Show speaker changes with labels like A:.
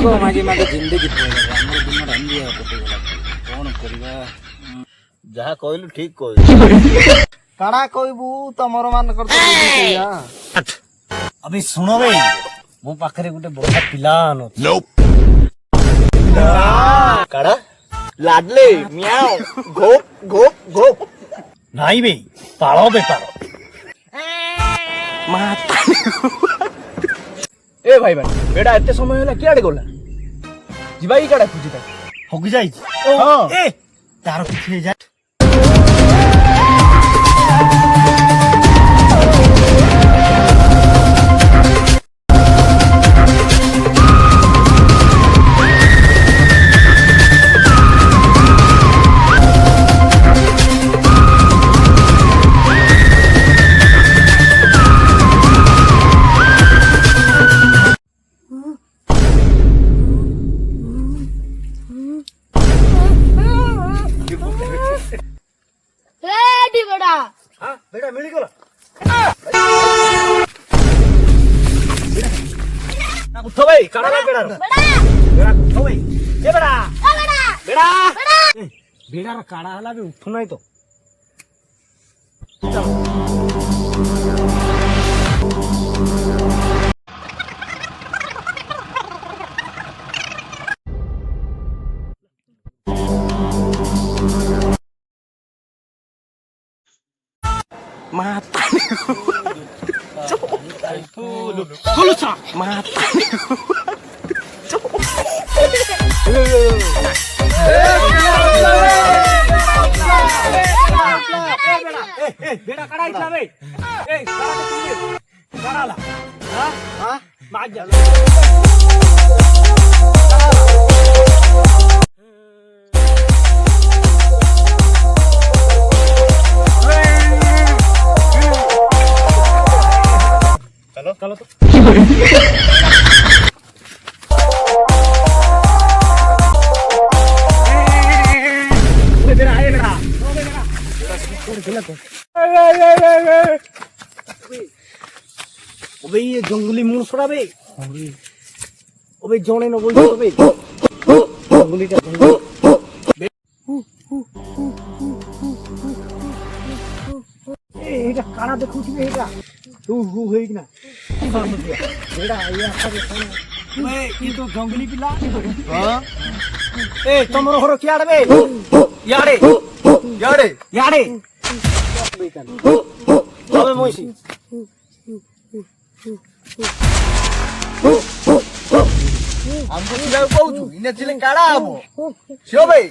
A: मागे मागे जिंदगी पळेला हमर दुनिया अंधी कटिगला कोन करबा
B: जहा कहलु ठीक कहलु
C: काड़ा कहबू तमर मान कर तो
A: अबे सुनो बे मो पाखरे गुटे बड़ा पिला न
B: काड़ा लाडले मियाओ घोप घोप घोप
A: नाही बे पाळो बे पाळो
B: ए भाई भाई बेटा एते समय होला कियाडे गला जिबाई काड़ा खुजिता
A: होगी जाई
B: हां
A: ए तार पिछे जा
D: रेडी बड़ा
A: हां बेटा मिली गला ना उठो भाई काड़ा ला बेड़ा बेड़ा उठो भाई ए बेड़ा बेड़ा बेड़ा रा काड़ा हला बे उठो नहीं तो
B: mata
A: Kulusa
B: mata
A: बेड़ा काड़ा इतना बे ए काड़ा तो तुमने काड़ा ला हां हां मार जा चलो चलो तो बेड़ा आए बेड़ा अबे ये जंगली मुसरा बे अबे जोने न बोल बे जंगली का जंगली ए एटा काना देखु छी एटा तू हु होई ना बेड़ा ये अरे ये तो जंगली पिला हां ए तमरो हरो कियाडे बे याडे
B: याडे
A: याडे अबे मोइसी
B: हमको चिला कहू छु इने चिले काड़ा हबो सियो भाई